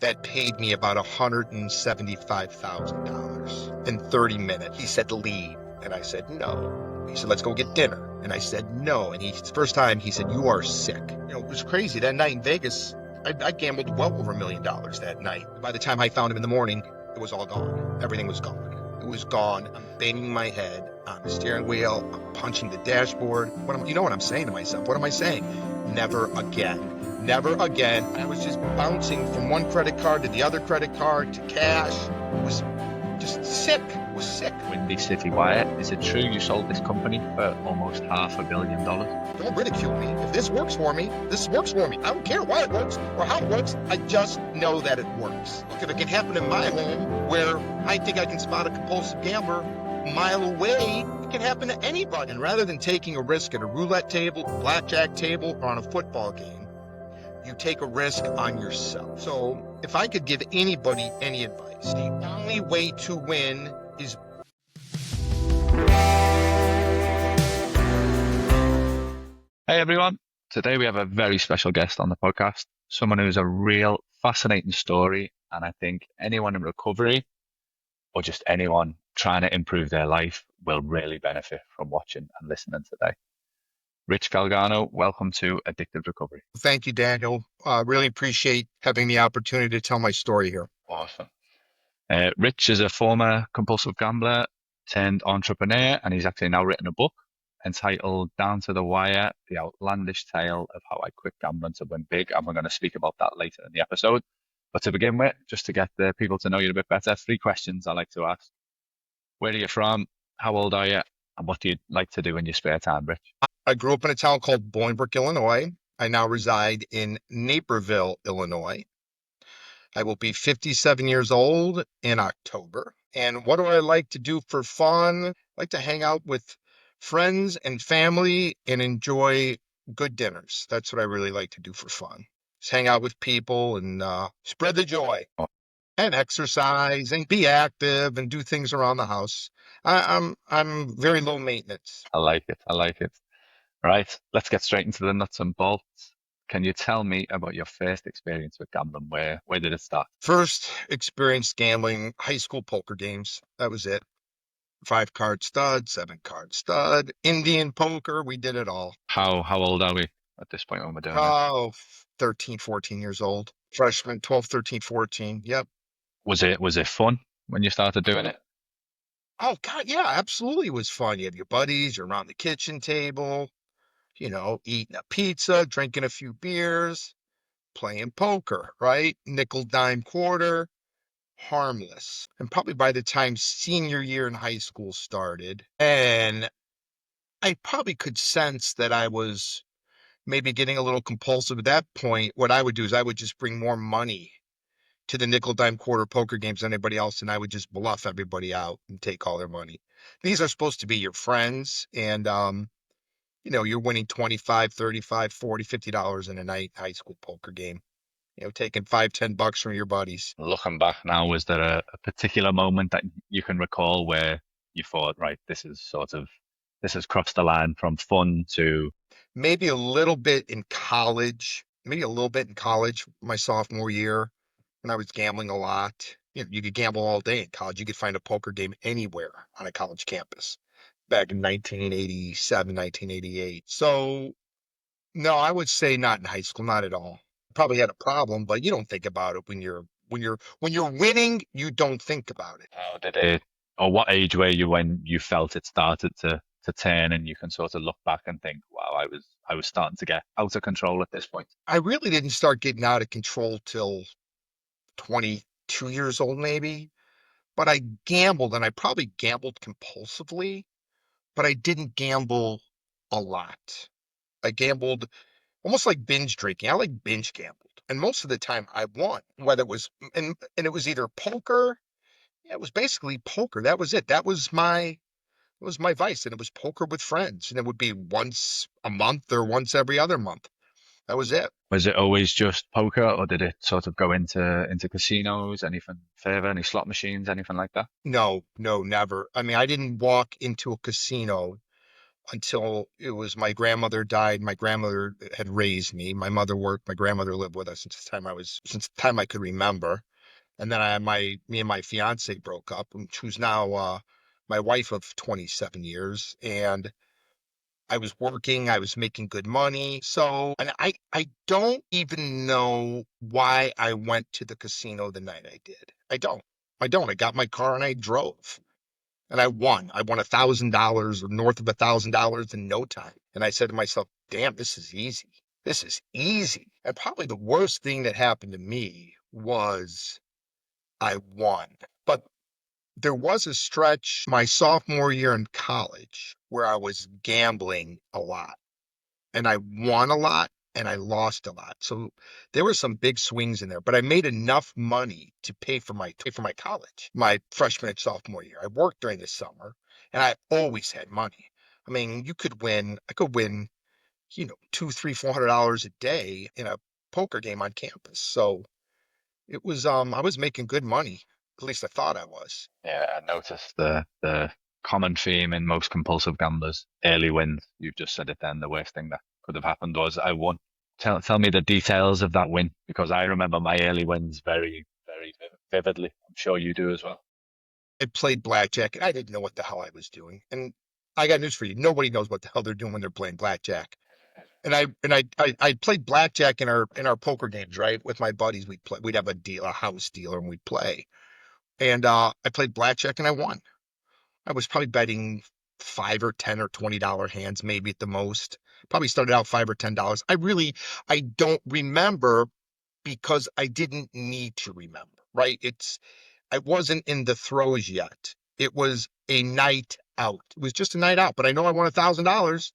that paid me about $175,000 in 30 minutes. He said, leave. And I said, no. He said, let's go get dinner. And I said, no. And the first time he said, you are sick. It was crazy. That night in Vegas, I gambled well over $1 million that night. By the time I found him in the morning, it was all gone. Everything was gone. It was gone. I'm banging my head on the steering wheel. I'm punching the dashboard. You know what I'm saying to myself? What am I saying? Never again. Never again. I was just bouncing from one credit card to the other credit card to cash. It was just sick. It was sick. Windy City Wire, is it true you sold this company for almost $500 million? Don't ridicule me. If this works for me, this works for me. I don't care why it works or how it works. I just know that it works. Look, if it can happen in my home where I think I can spot a compulsive gambler a mile away, it can happen to anybody. And rather than taking a risk at a roulette table, blackjack table, or on a football game, you take a risk on yourself. So if I could give anybody any advice, the only way to win is... Hey everyone, today we have a very special guest on the podcast, someone who's a real fascinating story, and I think anyone in recovery or just anyone trying to improve their life will really benefit from watching and listening today. Rich Galgano, welcome to Addictive Recovery. Thank you, Daniel. Really appreciate having the opportunity to tell my story here. Awesome. Rich is a former compulsive gambler turned entrepreneur, and he's actually now written a book entitled Down to the Wire, The Outlandish Tale of How I Quit Gambling to Win Big. And we're going to speak about that later in the episode. But to begin with, just to get the people to know you a bit better, 3 questions I like to ask. Where are you from? How old are you? And what do you like to do in your spare time, Rich? I grew up in a town called Bolingbrook, Illinois. I now reside in Naperville, Illinois. I will be 57 years old in October. And what do I like to do for fun? I like to hang out with friends and family and enjoy good dinners. That's what I really like to do for fun. Just hang out with people and spread the joy and exercise and be active and do things around the house. I'm very low maintenance. I like it. I like it. Right, let's get straight into the nuts and bolts. Can you tell me about your first experience with gambling? Where did it start? First experience gambling, high school poker games. That was it. 5-card stud, 7-card stud, Indian poker. We did it all. How old are we at this point when we're doing it? Oh, 13, 14 years old. Freshman, 12, 13, 14. Yep. Was it fun when you started doing it? Oh, God, yeah, absolutely. It was fun. You have your buddies, you're around the kitchen table, eating a pizza, drinking a few beers, playing poker, right? Nickel, dime, quarter, harmless. And probably by the time senior year in high school started, and I probably could sense that I was maybe getting a little compulsive at that point. What I would do is I would just bring more money to the nickel, dime, quarter poker games than anybody else, and I would just bluff everybody out and take all their money. These are supposed to be your friends, and you're winning 25, 35, 40, $50 in a night high school poker game. Taking $5-10 from your buddies. Looking back now, was there a particular moment that you can recall where you thought, right, this has crossed the line from fun to... Maybe a little bit in college, my sophomore year, when I was gambling a lot. You could gamble all day in college. You could find a poker game anywhere on a college campus back in 1987, 1988. So, no, I would say not in high school, not at all. Probably had a problem, but you don't think about it when you're winning. You don't think about it. How did it, or what age were you when you felt it started to turn, and you can sort of look back and think, wow, I was starting to get out of control at this point? I really didn't start getting out of control till 22 years old, maybe. But I gambled, and I probably gambled compulsively, but I didn't gamble a lot. I gambled almost like binge drinking. I like binge gambled. And most of the time I won, whether it was, and it was either poker. Yeah, it was basically poker. That was it. That was my vice. And it was poker with friends. And it would be once a month or once every other month. That was it. Was it always just poker, or did it sort of go into casinos, anything further, any slot machines, anything like that? No, never. I mean, I didn't walk into a casino until it was my grandmother died. My grandmother had raised me. My mother worked. My grandmother lived with us since the time I could remember. And then me and my fiance broke up, who's now my wife of 27 years. And I was working, I was making good money. So, and I don't even know why I went to the casino the night I did. I don't. I don't. I got my car and I drove and I won. I won $1,000 or north of $1,000 in no time. And I said to myself, damn, this is easy. This is easy. And probably the worst thing that happened to me was I won. But there was a stretch my sophomore year in college where I was gambling a lot and I won a lot and I lost a lot. So there were some big swings in there, but I made enough money to pay for my college, my freshman and sophomore year. I worked during the summer and I always had money. I mean, I could win, two, three, $400 a day in a poker game on campus. So I was making good money. At least I thought I was. Yeah, I noticed the common theme in most compulsive gamblers, early wins. You've just said it then. The worst thing that could have happened was I won. Tell me the details of that win because I remember my early wins very vividly. I'm sure you do as well. I played blackjack and I didn't know what the hell I was doing. And I got news for you. Nobody knows what the hell they're doing when they're playing blackjack. I played blackjack in our poker games, right? With my buddies. We'd have a house dealer and we'd play. And I played blackjack and I won. I was probably betting five or ten or $20 hands, maybe at the most. Probably started out $5 or $10. I don't remember because I didn't need to remember, right? I wasn't in the throes yet. It was a night out. It was just a night out, but I know I won $1,000.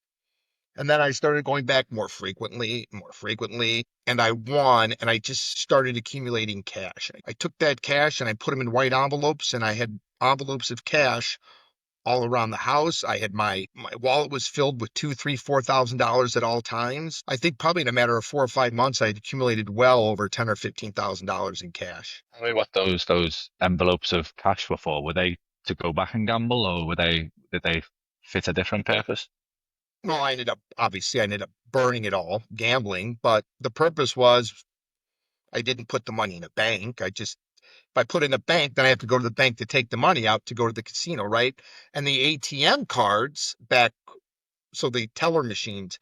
And then I started going back more frequently, and I won, and I just started accumulating cash. I took that cash and I put them in white envelopes, and I had envelopes of cash all around the house. I had my wallet was filled with two, three, $4,000 at all times. I think probably in a matter of 4 or 5 months, I had accumulated well over ten or $15,000 in cash. Tell me what those envelopes of cash were for. Were they to go back and gamble, or did they fit a different purpose? Well, I ended up burning it all, gambling, but the purpose was I didn't put the money in a bank. If I put it in a bank, then I have to go to the bank to take the money out to go to the casino, right? And the ATM cards so the teller machines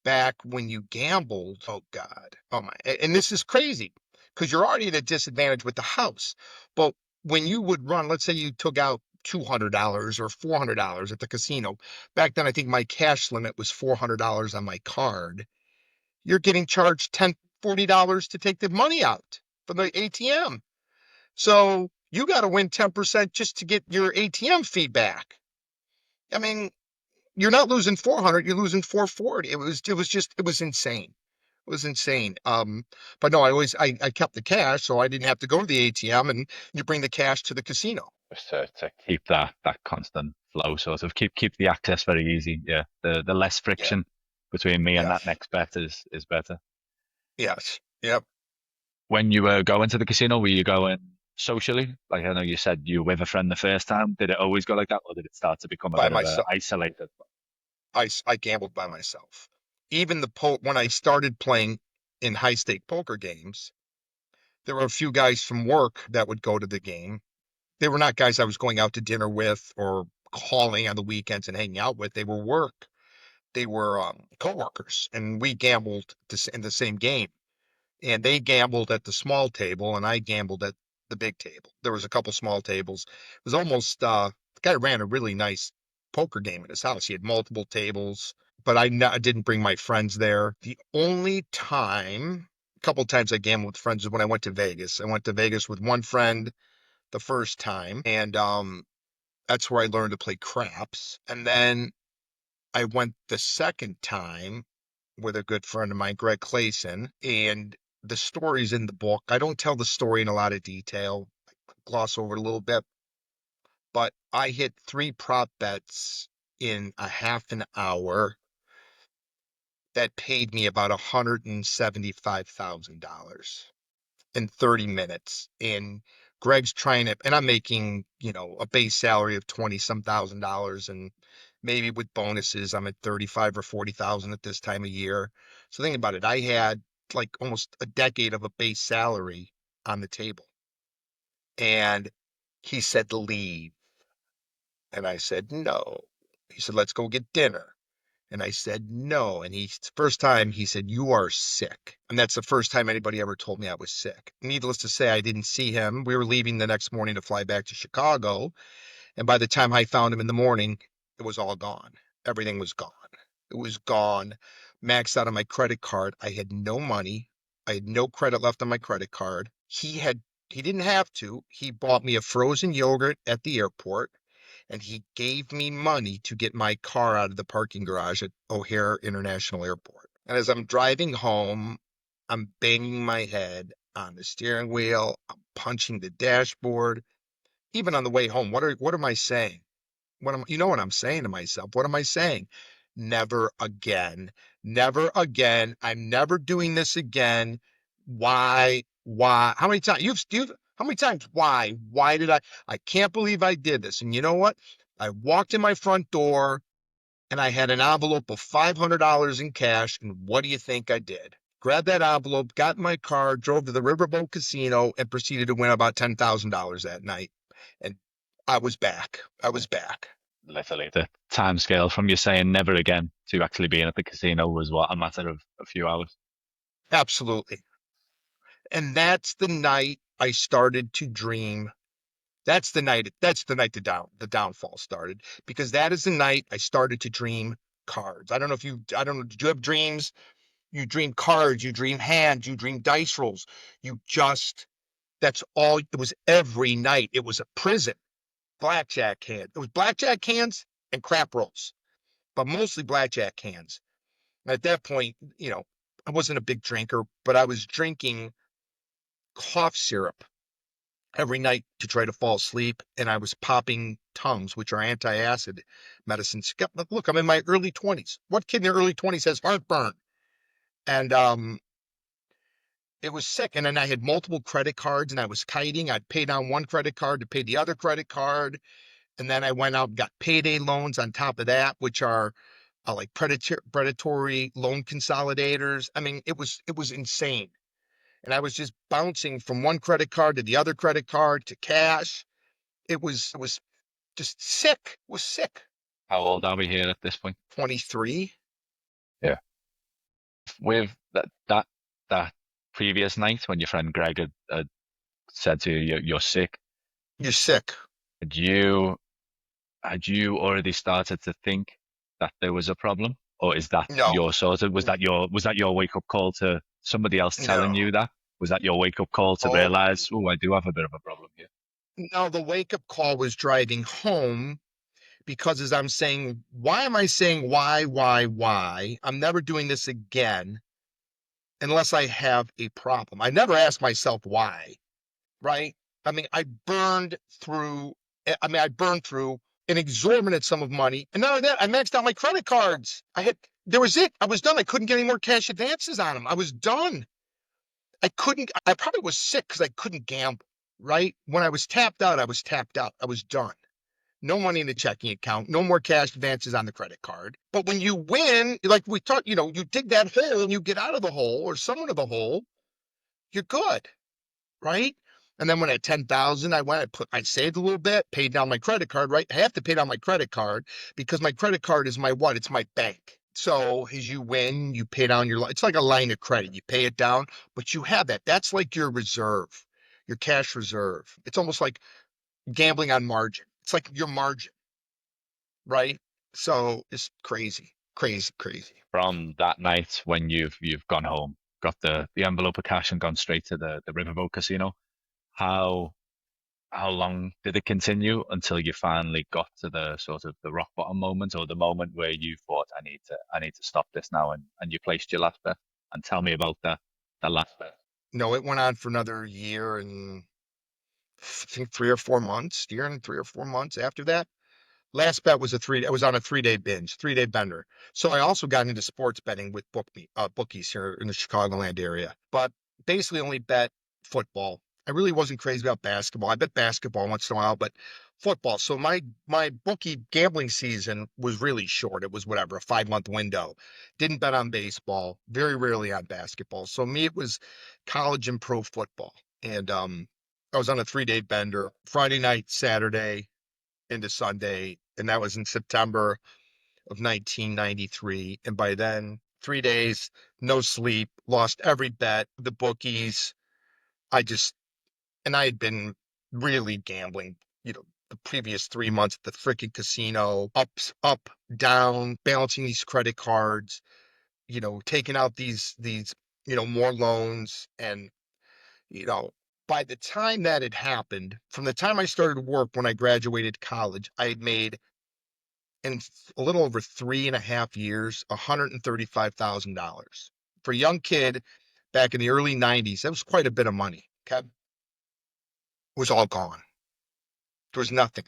back when you gambled, oh God, oh my, and this is crazy because you're already at a disadvantage with the house. But when you would run, let's say you took out $200 or $400 at the casino. Back then, I think my cash limit was $400 on my card. You're getting charged $40 to take the money out from the ATM. So you got to win 10% just to get your ATM fee back. I mean, you're not losing 400, you're losing 440. It was insane. It was insane. But no, I kept the cash so I didn't have to go to the ATM and you bring the cash to the casino. Just to keep that constant flow, sort of keep the access very easy. Yeah, the less Yeah. friction between me and Yeah. that next bet is better. Yes. Yep. When you were going to the casino, were you going socially? Like I know you said you were with a friend the first time. Did it always go like that, or did it start to become a By bit of a myself. isolated? I gambled by myself. Even when I started playing in high stake poker games, there were a few guys from work that would go to the game. They were not guys I was going out to dinner with or calling on the weekends and hanging out with. They were work. They were coworkers, and we gambled in the same game. And they gambled at the small table, and I gambled at the big table. There was a couple small tables. It was almost the guy ran a really nice poker game at his house. He had multiple tables, but I didn't bring my friends there. A couple times I gambled with friends is when I went to Vegas. I went to Vegas with one friend the first time, and that's where I learned to play craps. And then I went the second time with a good friend of mine, Greg Clayson, and the story's in the book. I don't tell the story in a lot of detail, gloss over it a little bit, but I hit three prop bets in a half an hour that paid me about $175,000 in 30 minutes. And Greg's trying to, and I'm making, a base salary of 20 some thousand dollars. And Maybe with bonuses, I'm at 35 or 40,000 at this time of year. So think about it. I had like almost a decade of a base salary on the table. And he said, leave. And I said, no. He said, let's go get dinner. And I said, no. And first time he said, you are sick. And that's the first time anybody ever told me I was sick. Needless to say, I didn't see him. We were leaving the next morning to fly back to Chicago. And by the time I found him in the morning, it was all gone. Everything was gone. It was gone. Maxed out on my credit card. I had no money. I had no credit left on my credit card. He didn't have to. He bought me a frozen yogurt at the airport and he gave me money to get my car out of the parking garage at O'Hare International Airport. And as I'm driving home, I'm banging my head on the steering wheel. I'm punching the dashboard. Even on the way home, what am I saying? You know what I'm saying to myself? What am I saying? Never again. Never again. I'm never doing this again. Why? Why? How many times how many times? Why? Why did I can't believe I did this. And you know what? I walked in my front door and I had an envelope of $500 in cash. And what do you think I did? Grabbed that envelope, got in my car, drove to the Riverboat Casino, and proceeded to win about $10,000 that night. And I was back. I was back. Literally, the time scale from you saying never again to actually being at the casino was what, a matter of a few hours. Absolutely. And that's the night I started to dream. That's the night the downfall started because that is the night I started to dream cards. I don't know, did you have dreams? You dream cards, you dream hands, you dream dice rolls. You just, that's all, it was every night. It was a prison. Blackjack hand. It was blackjack hands and crap rolls, but mostly blackjack hands. And at that point, I wasn't a big drinker, but I was drinking cough syrup every night to try to fall asleep, and I was popping Tums, which are antacid medicines. Look, I'm in my early 20s. What kid in their early 20s has heartburn? And it was sick. And then I had multiple credit cards, and I was kiting. I'd pay down one credit card to pay the other credit card, and then I went out and got payday loans on top of that, which are like predatory loan consolidators. I mean, it was insane. And I was just bouncing from one credit card to the other credit card to cash. It was just sick. It was sick. How old are we here at this point? 23. Yeah. With that previous night when your friend Greg had said to you, you're sick, You're sick. had you had you already started to think that there was a problem? Or is that No, your sort of was that your wake up call to somebody else telling no. you that? Was that your wake up call to Oh, realize, oh, I do have a bit of a problem here? no. The wake up call was driving home because as I'm saying, why am I saying why? I'm never doing this again unless I have a problem. I never ask myself why, right? I mean, I burned through an exorbitant sum of money. And not only that, I maxed out my credit cards. There was it. I was done. I couldn't get any more cash advances on them. I was done. I probably was sick because I couldn't gamble, right? When I was tapped out, I was tapped out. I was done. No money in the checking account, no more cash advances on the credit card. But when you win, like we talked, you dig that hole and you get out of the hole or somewhat of the hole, you're good, right? And then when I had 10,000, I saved a little bit, paid down my credit card, right? I have to pay down my credit card because my credit card is my what? It's my bank. So as you win, you pay down it's like a line of credit. You pay it down, but you have that. That's like your reserve, your cash reserve. It's almost like gambling on margin. It's like your margin, right? So it's crazy, crazy, crazy. From that night when you've gone home, got the envelope of cash and gone straight to the Riverboat Casino, how how long did it continue until you finally got to the sort of the rock bottom moment or the moment where you thought, I need to stop this now, and you placed your last bet? And tell me about that last bet. No, it went on for another year and I think 3 or 4 months, year and 3 or 4 months after that. Last bet was I was on a 3-day binge, 3-day bender. So I also got into sports betting with bookies here in the Chicagoland area, but basically only bet football. I really wasn't crazy about basketball. I bet basketball once in a while, but football. So my bookie gambling season was really short. It was whatever, a 5 month window. Didn't bet on baseball, very rarely on basketball. So me, it was college and pro football. And I was on a 3 day bender, Friday night, Saturday into Sunday, and that was in September of 1993. And by then, 3 days, no sleep, lost every bet, the bookies. I just and I had been really gambling, the previous 3 months at the freaking casino, ups, up, down, balancing these credit cards, taking out these, more loans. And, you know, by the time that had happened, from the time I started work when I graduated college, I had made in a little over 3.5 years, $135,000. For a young kid back in the early 90s, that was quite a bit of money. Okay. It was all gone. There was nothing.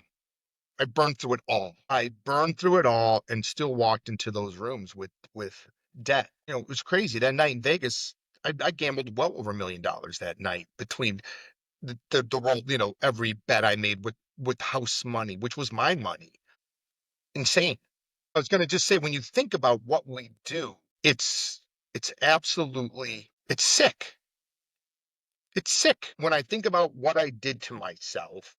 I burned through it all. I burned through it all and still walked into those rooms with debt. It was crazy. That night in Vegas, I gambled well over $1 million that night between the roll, every bet I made with house money, which was my money. Insane. I was gonna just say, when you think about what we do, it's absolutely it's sick. It's sick. When I think about what I did to myself,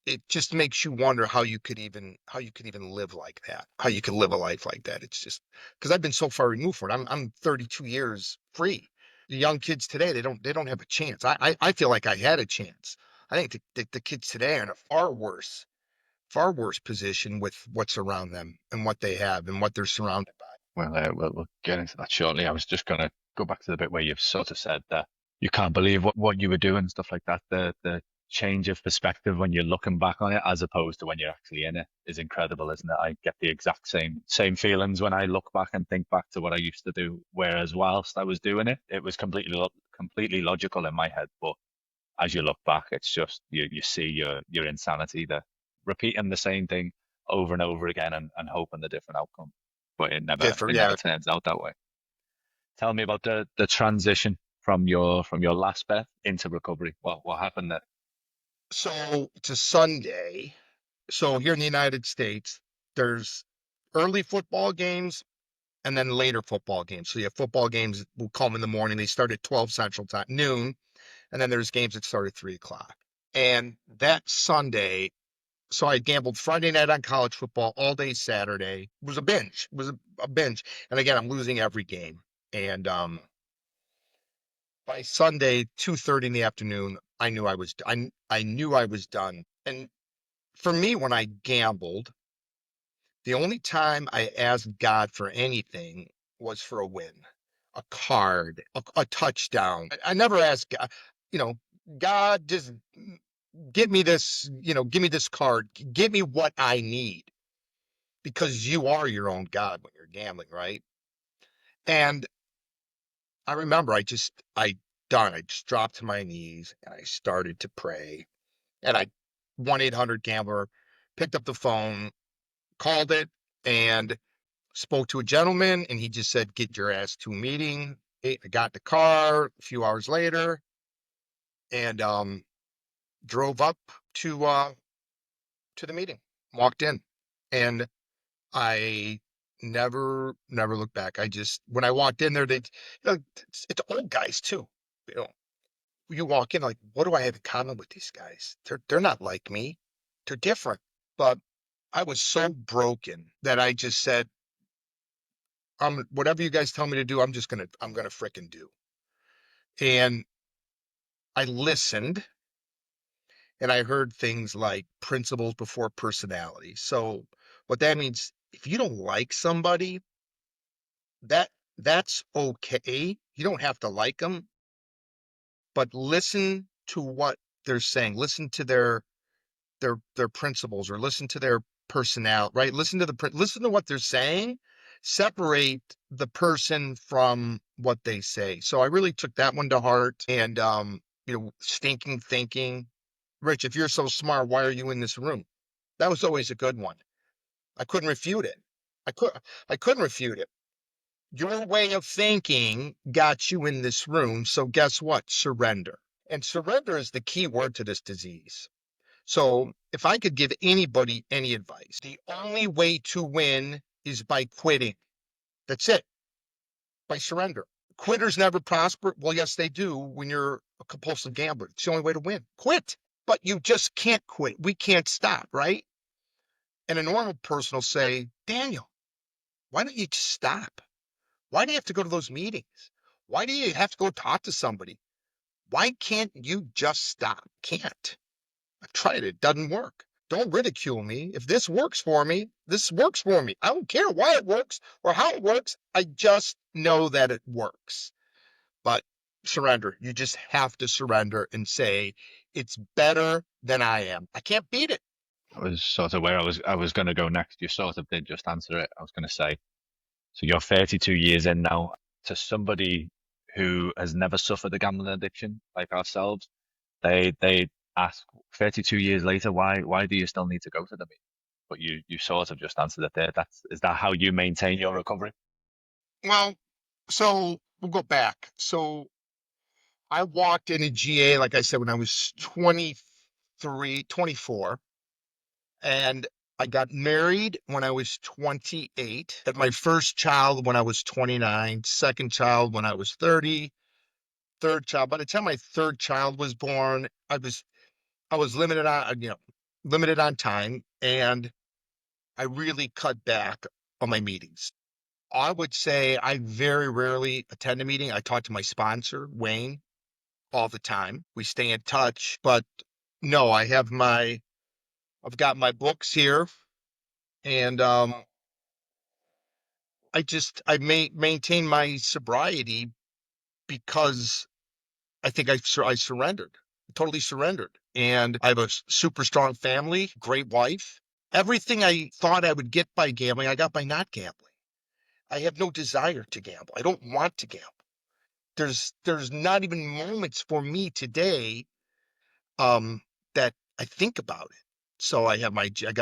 it just makes you wonder how you could even live like that, how you could live a life like that. It's just because I've been so far removed from it. I'm 32 years free. The young kids today, they don't have a chance. I feel like I had a chance. I think the kids today are in a far worse position with what's around them and what they have and what they're surrounded by. Well, we'll get into that shortly. I was just going to go back to the bit where you've sort of said that you can't believe what you were doing, stuff like that. The change of perspective when you're looking back on it, as opposed to when you're actually in it, is incredible, isn't it? I get the exact same feelings when I look back and think back to what I used to do. Whereas whilst I was doing it, it was completely logical in my head. But as you look back, it's just you see your insanity there, repeating the same thing over and over again and hoping the different outcome, but Different, it never yeah. turns out that way. Tell me about the transition from your last bet into recovery. What happened there? So it's a Sunday. So here in the United States, there's early football games and then later football games. So you have football games will come in the morning. They start at 12 Central Time, noon, and then there's games that start at 3 o'clock. And that Sunday, so I gambled Friday night on college football all day Saturday. It was a binge. It was a binge. And again, I'm losing every game. And by Sunday, 2:30 in the afternoon, I knew I was done. And for me, when I gambled, the only time I asked God for anything was for a win, a card, a touchdown. I never asked God, you know, God, just give me this, give me this card, give me what I need, because you are your own God when you're gambling, right? And I remember I just dropped to my knees and I started to pray. And I 1-800-GAMBLER, picked up the phone, called it, and spoke to a gentleman, and he just said, "Get your ass to a meeting." I got in the car a few hours later and drove up to the meeting, walked in, and I never looked back. I just when I walked in there, it's old guys too. You know, you walk in like, what do I have in common with these guys? They're not like me. They're different. But I was so broken that I just said, whatever you guys tell me to do, I'm gonna fricking do. And I listened and I heard things like principles before personality. So what that means, if you don't like somebody, that that's okay. You don't have to like them, but listen to what they're saying. Listen to their principles, or listen to their personality, right? Listen to what they're saying. Separate the person from what they say. So I really took that one to heart. And stinking thinking. Rich, if you're so smart, why are you in this room? That was always a good one. I couldn't refute it. I could I couldn't refute it. Your way of thinking got you in this room, so guess what? Surrender. And surrender is the key word to this disease. So if I could give anybody any advice, the only way to win is by quitting. That's it, by surrender. Quitters never prosper. Well, yes, they do when you're a compulsive gambler. It's the only way to win. Quit. But you just can't quit. We can't stop, right? And a normal person will say, Daniel, why don't you just stop? Why do you have to go to those meetings? Why do you have to go talk to somebody? Why can't you just stop? Can't. I've tried it. It doesn't work. Don't ridicule me. If this works for me, this works for me. I don't care why it works or how it works. I just know that it works. But surrender. You just have to surrender and say, it's better than I am. I can't beat it. That was sort of where I was going to go next. You sort of did just answer it. I was going to say, so you're 32 years in now. To somebody who has never suffered a gambling addiction like ourselves, they ask 32 years later, why do you still need to go to the meeting? But you sort of just answered it there. Is that how you maintain your recovery? Well, so we'll go back. So I walked into GA, like I said, when I was 23, 24, and I got married when I was 28, had my first child when I was 29, second child when I was 30, third child. By the time my third child was born, I was limited on time, and I really cut back on my meetings. I would say I very rarely attend a meeting. I talk to my sponsor, Wayne, all the time. We stay in touch, but no, I've got my books here, and I maintain my sobriety because I think I surrendered, totally surrendered, and I have a super strong family, great wife. Everything I thought I would get by gambling, I got by not gambling. I have no desire to gamble. I don't want to gamble. There's not even moments for me today um that I think about it. So I got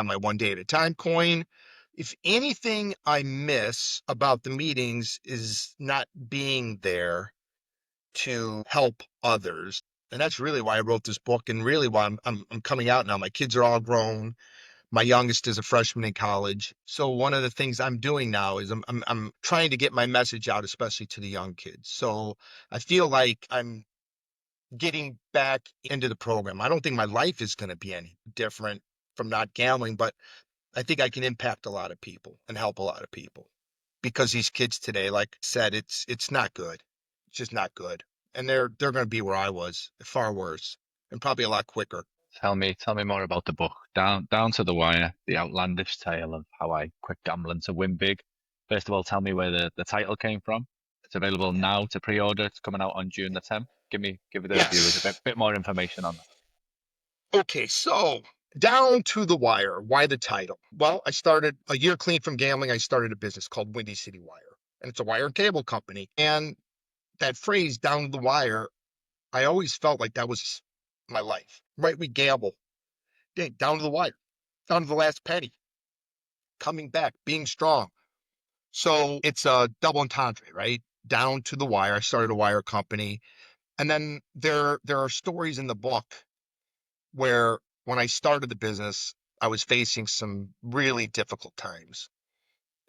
my 1 day at a time coin. If anything I miss about the meetings is not being there to help others. And that's really why I wrote this book and really why I'm coming out now. My kids are all grown. My youngest is a freshman in college. So one of the things I'm doing now is I'm trying to get my message out, especially to the young kids. So I feel like I'm getting back into the program. I don't think my life is going to be any different from not gambling, but I think I can impact a lot of people and help a lot of people because these kids today, like I said, it's not good. It's just not good. And they're going to be where I was, far worse, and probably a lot quicker. Tell me more about the book. Down to the Wire, the outlandish tale of how I quit gambling to win big. First of all, tell me where the title came from. It's available now to pre-order. It's coming out on June the 10th. Give the viewers a Yes. bit more information on that. Okay, so down to the wire. Why the title? Well, I started a year clean from gambling. I started a business called Windy City Wire, and it's a wire and cable company. And that phrase, down to the wire, I always felt like that was my life. Right? We gamble. Down to the wire, down to the last penny, coming back, being strong. So it's a double entendre, right? Down to the wire. I started a wire company. And then there are stories in the book where when I started the business, I was facing some really difficult times.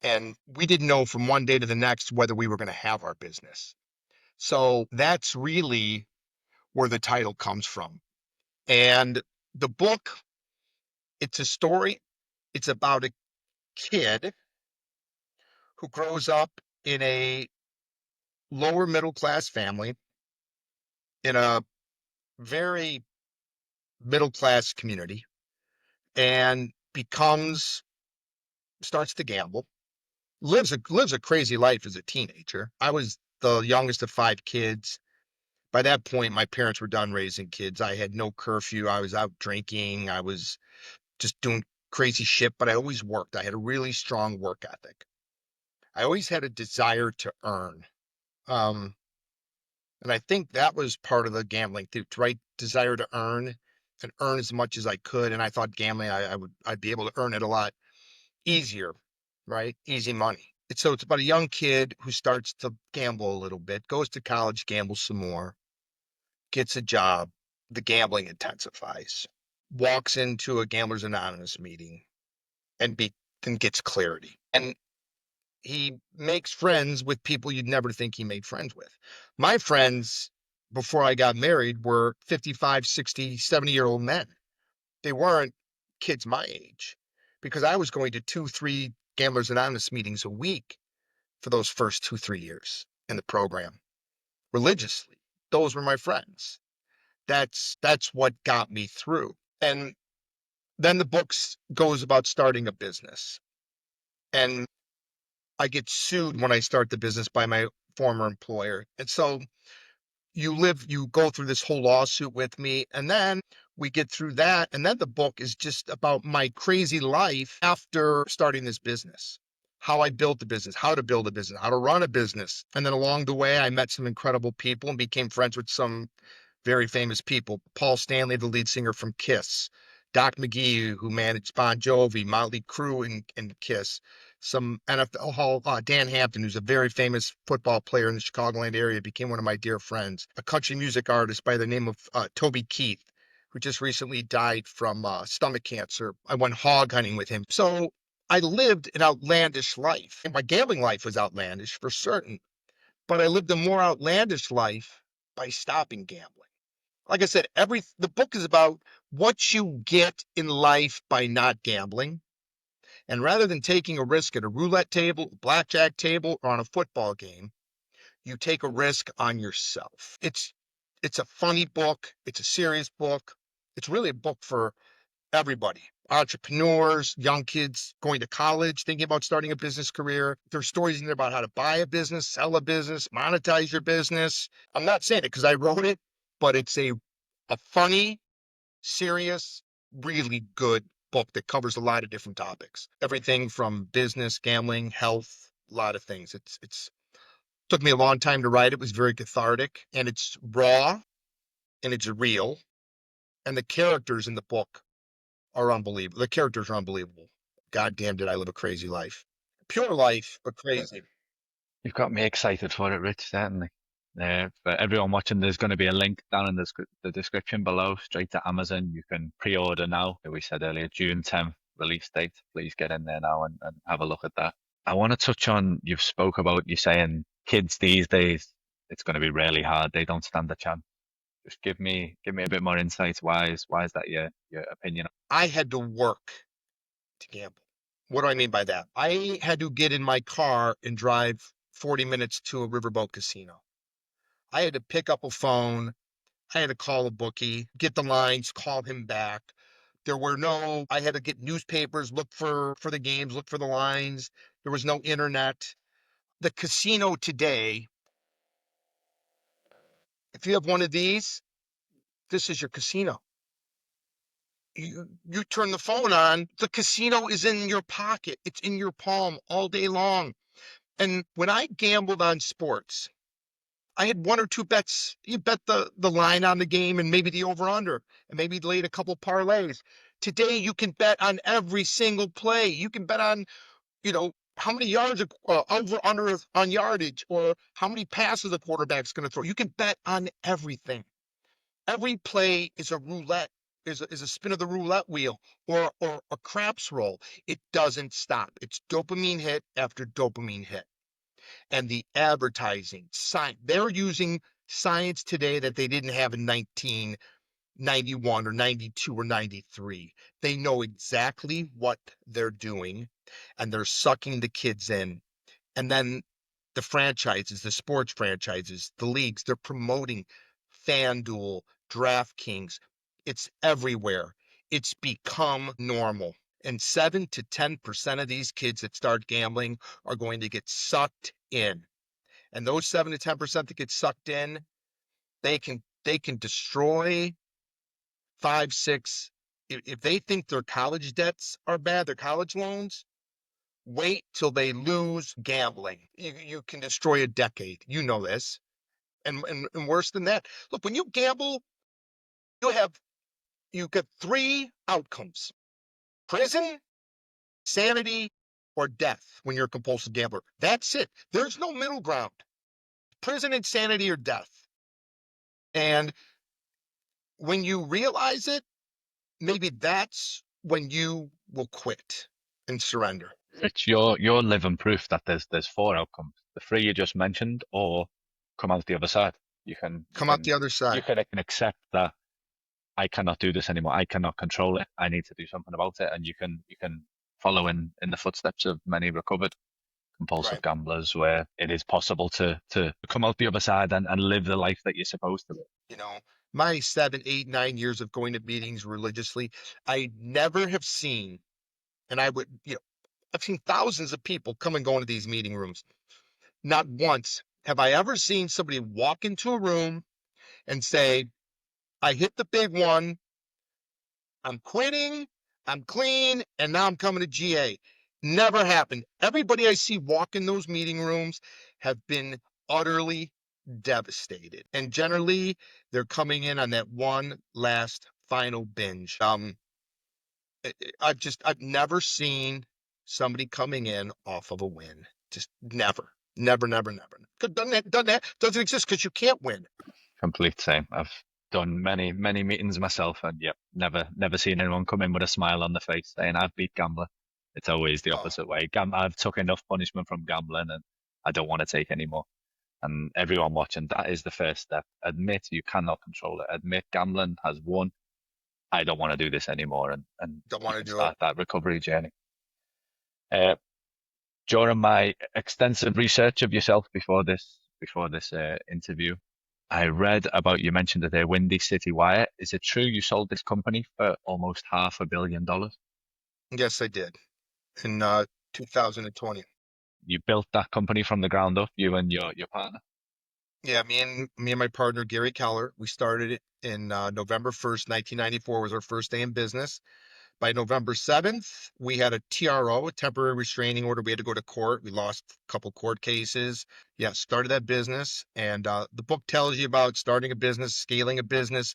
And we didn't know from 1 day to the next whether we were going to have our business. So that's really where the title comes from. And the book, it's a story. It's about a kid who grows up in a lower middle class family in a very middle class community and starts to gamble, lives a crazy life as a teenager. I was the youngest of five kids. By that point, my parents were done raising kids. I had no curfew. I was out drinking. I was just doing crazy shit, but I always worked. I had a really strong work ethic. I always had a desire to earn. Um, and I think that was part of the gambling too, right? Desire to earn and earn as much as I could. And I thought gambling, I'd be able to earn it a lot easier, right? Easy money. It's about a young kid who starts to gamble a little bit, goes to college, gambles some more, gets a job, the gambling intensifies, walks into a Gamblers Anonymous meeting and be and gets clarity. And he makes friends with people you'd never think he made friends with. My friends before I got married were 55, 60, 70-year-old men. They weren't kids my age because I was going to 2, 3 Gamblers Anonymous meetings a week for those first 2, 3 years in the program religiously. Those were my friends. That's what got me through. And then the books goes about starting a business. And I get sued when I start the business by my former employer. And so you go through this whole lawsuit with me, and then we get through that. And then the book is just about my crazy life after starting this business, how I built the business, how to build a business, how to run a business. And then along the way, I met some incredible people and became friends with some very famous people. Paul Stanley, the lead singer from Kiss, Doc McGee, who managed Bon Jovi, Motley Crue, and Kiss. Some NFL Hall, Dan Hampton, who's a very famous football player in the Chicagoland area, became one of my dear friends. A country music artist by the name of Toby Keith, who just recently died from stomach cancer. I went hog hunting with him. So I lived an outlandish life. And my gambling life was outlandish for certain, but I lived a more outlandish life by stopping gambling. Like I said, the book is about what you get in life by not gambling. And rather than taking a risk at a roulette table, a blackjack table, or on a football game, you take a risk on yourself. It's a funny book, it's a serious book. It's really a book for everybody. Entrepreneurs, young kids going to college, thinking about starting a business career. There's stories in there about how to buy a business, sell a business, monetize your business. I'm not saying it because I wrote it, but it's a funny, serious, really good book that covers a lot of different topics. Everything from business, gambling, health, a lot of things. It's took me a long time to write. It was very cathartic, and it's raw and it's real. And the characters in the book are unbelievable. The characters are unbelievable. God damn, did I live a crazy life. Pure life, but crazy. You've got me excited for it, Rich, certainly. For everyone watching, there's going to be a link down in the description below, straight to Amazon. You can pre-order now. We said earlier, June 10th release date. Please get in there now and have a look at that. I want to touch on, you've spoke about you saying kids these days, it's going to be really hard. They don't stand a chance. Just give me a bit more insight. Why is that your opinion? I had to work to gamble. What do I mean by that? I had to get in my car and drive 40 minutes to a riverboat casino. I had to pick up a phone. I had to call a bookie, get the lines, call him back. I had to get newspapers, look for the games, look for the lines. There was no internet. The casino today, if you have one of these, this is your casino. You turn the phone on, the casino is in your pocket. It's in your palm all day long. And when I gambled on sports, I had one or two bets. You bet the line on the game and maybe the over under, and maybe laid a couple parlays. Today you can bet on every single play. You can bet on, how many yards over under on yardage, or how many passes the quarterback's going to throw. You can bet on everything. Every play is a roulette, is a spin of the roulette wheel, or a craps roll. It doesn't stop. It's dopamine hit after dopamine hit. And the advertising science, they're using science today that they didn't have in 1991 or 92 or 93. They know exactly what they're doing, and they're sucking the kids in. And then the franchises, the sports franchises, the leagues, they're promoting FanDuel, DraftKings. It's everywhere. It's become normal. And 7 to 10% of these kids that start gambling are going to get sucked in. And those 7 to 10% that get sucked in, they can destroy 5, 6. If they think their college debts are bad, their college loans, wait till they lose gambling. You can destroy a decade. You know this. And worse than that. Look, when you gamble, you have you get three outcomes: prison, sanity, or death when you're a compulsive gambler. That's it. There's no middle ground. Prison, insanity, or death. And when you realize it, maybe that's when you will quit and surrender. Rich, you're living proof that there's four outcomes. The three you just mentioned, or come out the other side. You can you Come out can the other you side. can accept that I cannot do this anymore. I cannot control it. I need to do something about it. And you can follow in the footsteps of many recovered compulsive Right. gamblers where it is possible to come out the other side and live the life that you're supposed to live. You know, my 7, 8, 9 years of going to meetings religiously, I never have seen, and I've seen thousands of people come and go into these meeting rooms. Not once have I ever seen somebody walk into a room and say, I hit the big one, I'm quitting, I'm clean, and now I'm coming to GA. Never happened. Everybody I see walk in those meeting rooms have been utterly devastated. And generally, they're coming in on that one last final binge. I've never seen somebody coming in off of a win. Just never, never, never, never. Doesn't exist because you can't win. Complete same. I've done many meetings myself, and yep, never seen anyone come in with a smile on the face saying I've beat gambler. It's always the Oh, opposite way. I've took enough punishment from gambling, and I don't want to take any more. And everyone watching, that is the first step. Admit you cannot control it. Admit gambling has won. I don't want to do this anymore, and don't you want to can do it. start that recovery journey. Uh, During my extensive research of yourself before this interview, I read about you mentioned that Windy City Wire. Is it true you sold this company for almost $500 million? Yes, I did in 2020. You built that company from the ground up, you and your partner. Yeah, me and my partner Gary Keller, we started it in November 1st, 1994 was our first day in business. By November 7th, we had a TRO, a temporary restraining order. We had to go to court. We lost a couple court cases. Yeah, started that business. And the book tells you about starting a business, scaling a business,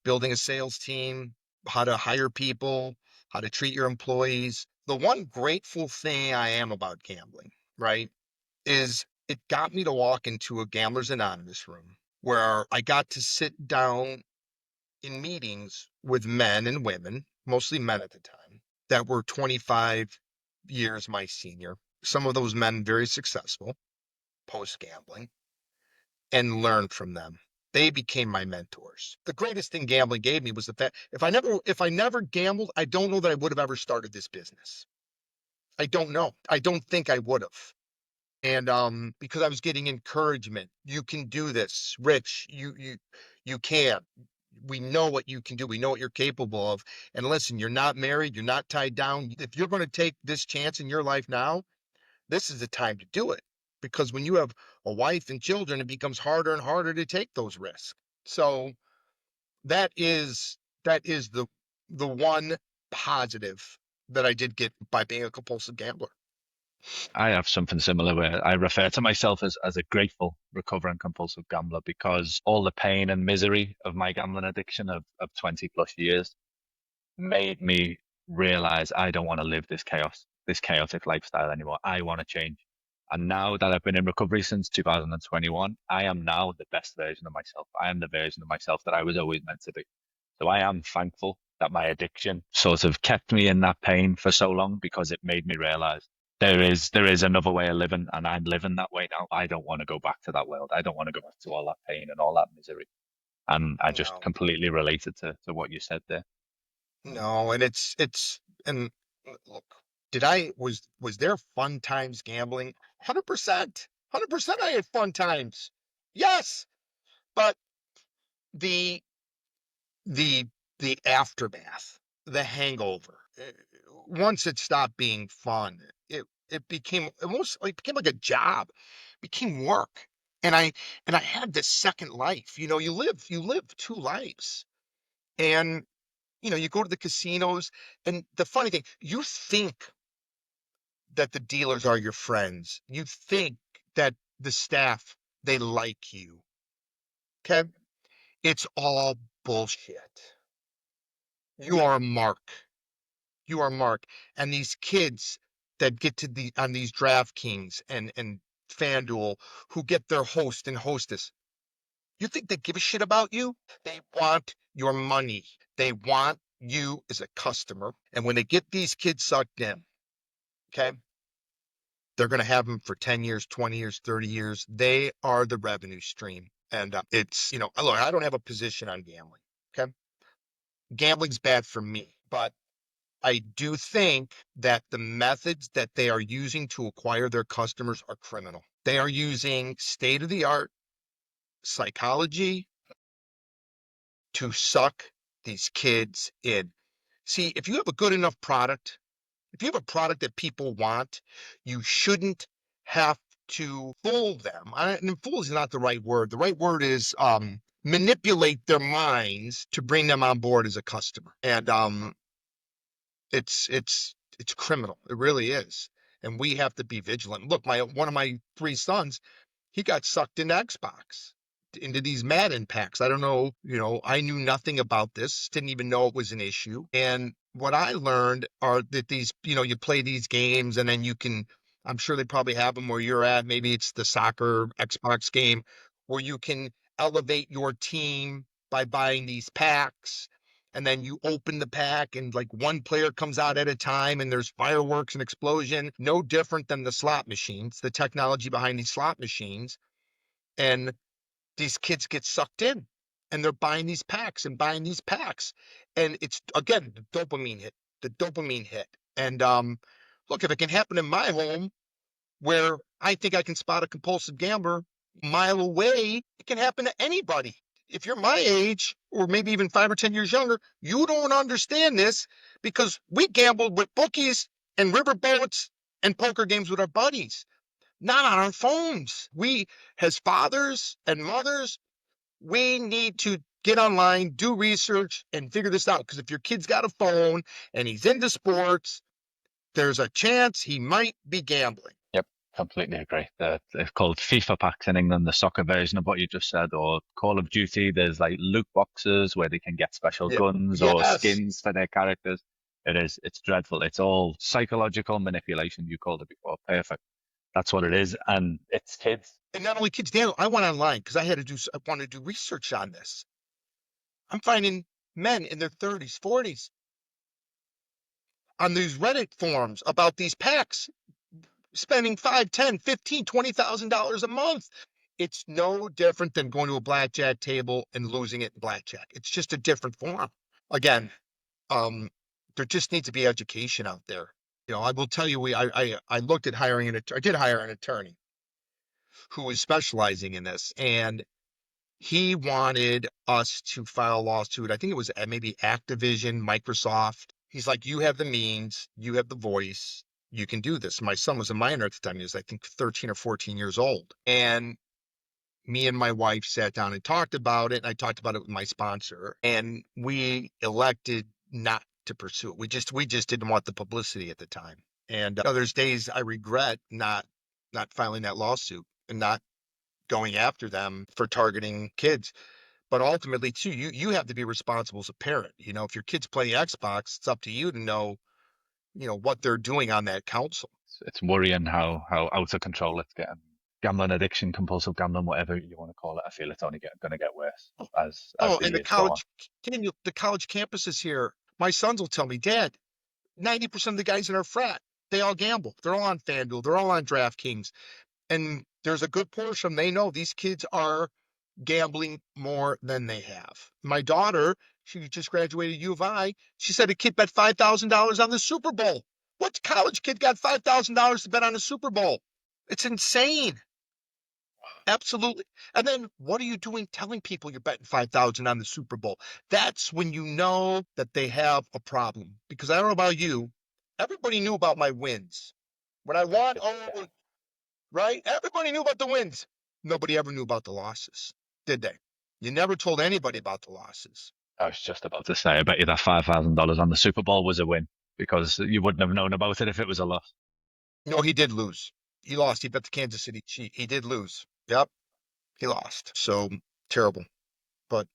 building a sales team, how to hire people, how to treat your employees. The one grateful thing I am about gambling, right, is it got me to walk into a Gamblers Anonymous room where I got to sit down in meetings with men and women, mostly men at the time, that were 25 years my senior. Some of those men very successful post gambling, and learn from them. They became my mentors. The greatest thing gambling gave me was the fact if I never gambled, I don't know that I would have ever started this business. I don't know. I don't think I would have. And because I was getting encouragement, you can do this, Rich. You can. We know what you can do. We know what you're capable of. And listen, you're not married, you're not tied down. If you're going to take this chance in your life now, this is the time to do it. Because when you have a wife and children, it becomes harder and harder to take those risks. So that is the one positive that I did get by being a compulsive gambler. I have something similar where I refer to myself as a grateful recovering compulsive gambler because all the pain and misery of my gambling addiction of 20 plus years made me realize I don't want to live this chaotic lifestyle anymore. I want to change. And now that I've been in recovery since 2021, I am now the best version of myself. I am the version of myself that I was always meant to be. So I am thankful that my addiction sort of kept me in that pain for so long because it made me realize there is another way of living and I'm living that way now. I don't want to go back to that world. I don't want to go back to all that pain and all that misery. And I just No, completely related to what you said there. no, and it's and look, did I was there fun times gambling? 100%. 100% I had fun times. Yes, but the the the aftermath, the hangover. Once it stopped being fun, it became almost like became like a job, became work. And I had this second life. You live two lives. And you go to the casinos, and the funny thing, you think that the dealers are your friends. You think that the staff, they like you. Okay? It's all bullshit. You are a mark. You are Mark. And these kids that get to the on these DraftKings and FanDuel who get their host and hostess. You think they give a shit about you? They want your money. They want you as a customer. And when they get these kids sucked in, okay, they're going to have them for 10 years, 20 years, 30 years. They are the revenue stream. And look, I don't have a position on gambling. Okay. Gambling's bad for me, but I do think that the methods that they are using to acquire their customers are criminal. They are using state of the art psychology to suck these kids in. See, if you have a good enough product, if you have a product that people want, you shouldn't have to fool them. And fool is not the right word. The right word is manipulate their minds to bring them on board as a customer. And it's criminal. It really is. And we have to be vigilant. Look, my one of my three sons, he got sucked into Xbox, into these Madden packs. I don't know, I knew nothing about this, didn't even know it was an issue. And what I learned are that these, you play these games and then you can, I'm sure they probably have them where you're at. Maybe it's the soccer Xbox game where you can elevate your team by buying these packs. And then you open the pack and like one player comes out at a time and there's fireworks and explosion, no different than the slot machines, the technology behind these slot machines. And these kids get sucked in and they're buying these packs and buying these packs. And it's again the dopamine hit. And look, if it can happen in my home where I think I can spot a compulsive gambler a mile away, it can happen to anybody. If you're my age, or maybe even 5 or 10 years younger, you don't understand this because we gambled with bookies and river boats and poker games with our buddies, not on our phones. We, as fathers and mothers, we need to get online, do research, and figure this out. Because if your kid's got a phone and he's into sports, there's a chance he might be gambling. Yep, completely agree. They're called FIFA packs in England, the soccer version of what you just said, or Call of Duty. There's like loot boxes where they can get special Yeah. guns or Yes. skins for their characters. It's dreadful. It's all psychological manipulation. You called it before. Perfect. That's what it is. And it's kids. And not only kids, Daniel, I went online because I wanted to do research on this. I'm finding men in their 30s, 40s on these Reddit forums about these packs spending 5, 10, 15, $20,000 a month. It's no different than going to a blackjack table and losing it in blackjack. It's just a different form. Again, um, there just needs to be education out there. I will tell you, I looked at I did hire an attorney who was specializing in this, and he wanted us to file a lawsuit. I think it was maybe Activision, Microsoft. He's like, you have the means, you have the voice, you can do this. My son was a minor at the time. He was, I think, 13 or 14 years old. And me and my wife sat down and talked about it. And I talked about it with my sponsor, and we elected not to pursue it. We just didn't want the publicity at the time. And there's days I regret not filing that lawsuit and not going after them for targeting kids. But ultimately, too, you have to be responsible as a parent. If your kids play Xbox, it's up to you to know, what they're doing on that console. It's worrying how out of control it's getting. Gambling addiction, compulsive gambling, whatever you want to call it. I feel it's only going to get worse as Oh, the and years go on. The college campuses here. My sons will tell me, Dad, 90% of the guys in our frat, they all gamble. They're all on FanDuel. They're all on DraftKings. And there's a good portion they know these kids are gambling more than they have. My daughter, she just graduated U of I. She said a kid bet $5,000 on the Super Bowl. What college kid got $5,000 to bet on the Super Bowl? It's insane. Absolutely. And then what are you doing telling people you're betting 5,000 on the Super Bowl? That's when you know that they have a problem. Because I don't know about you, everybody knew about my wins. When I won, oh, right? Everybody knew about the wins. Nobody ever knew about the losses, did they? You never told anybody about the losses. I was just about to say, I bet you that $5,000 on the Super Bowl was a win because you wouldn't have known about it if it was a loss. No, he did lose. He lost. He bet the Kansas City Chiefs. He did lose. Yep, he lost. So terrible. But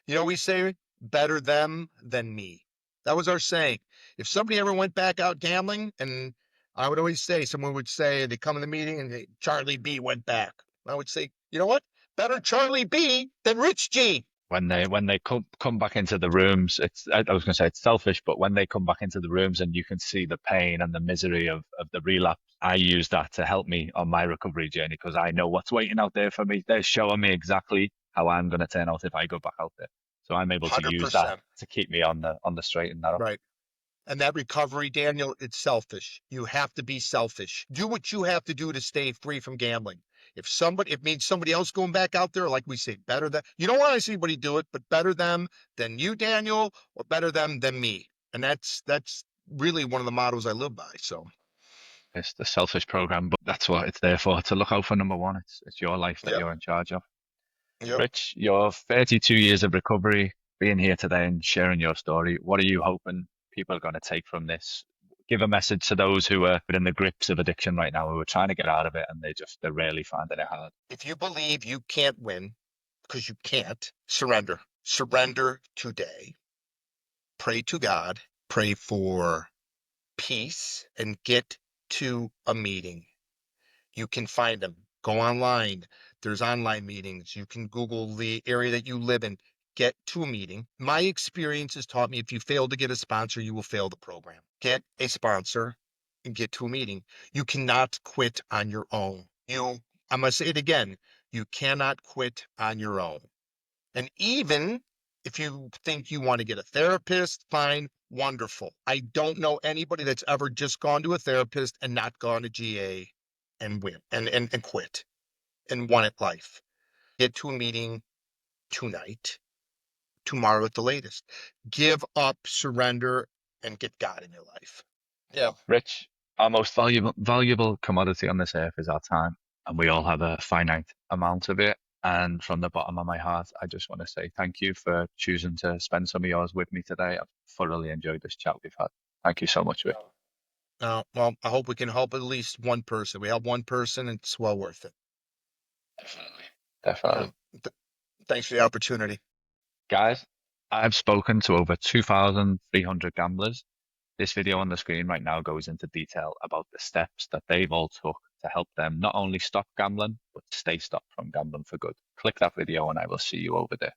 we say better them than me. That was our saying. If somebody ever went back out gambling, and I would always say, someone would say, they come in the meeting and Charlie B went back. I would say, you know what? Better Charlie B than Rich G. When they come back into the rooms, I was going to say it's selfish, but when they come back into the rooms and you can see the pain and the misery of the relapse, I use that to help me on my recovery journey because I know what's waiting out there for me. They're showing me exactly how I'm going to turn out if I go back out there. So I'm able to use that 100%. to keep me on the straight and narrow. Right. And that recovery, Daniel, it's selfish. You have to be selfish. Do what you have to do to stay free from gambling. It means somebody else going back out there, like we say, better than, you don't want to see anybody do it, but better them than you, Daniel, or better them than me. And that's really one of the mottos I live by. So, It's the selfish program, but that's what it's there for, to look out for number one. It's your life that yep, you're in charge of. yep. Rich, your 32 years of recovery, being here today and sharing your story, what are you hoping people are going to take from this? Give a message to those who are in the grips of addiction right now, who are trying to get out of it and they're really finding it hard. If you believe you can't win, because you can't, surrender. Surrender today. Pray to God. Pray for peace and get to a meeting. You can find them. Go online. There's online meetings. You can Google the area that you live in. Get to a meeting. My experience has taught me if you fail to get a sponsor, you will fail the program. Get a sponsor and get to a meeting. You cannot quit on your own. I'm going to say it again. You cannot quit on your own. And even if you think you want to get a therapist, fine, wonderful. I don't know anybody that's ever just gone to a therapist and not gone to GA and win and quit and won at life. Get to a meeting tonight, tomorrow at the latest. Give up, surrender, and get God in your life. Yeah. Rich, our most valuable commodity on this earth is our time, and we all have a finite amount of it. And from the bottom of my heart, I just want to say thank you for choosing to spend some of yours with me today. I've thoroughly enjoyed this chat we've had. Thank you so much, Rich. Well, I hope we can help at least one person. We help one person, and it's well worth it. Definitely. Yeah. Definitely. Th- Thanks for the opportunity. Guys, I've spoken to over 2,300 gamblers. This video on the screen right now goes into detail about the steps that they've all took to help them not only stop gambling, but stay stopped from gambling for good. Click that video and I will see you over there.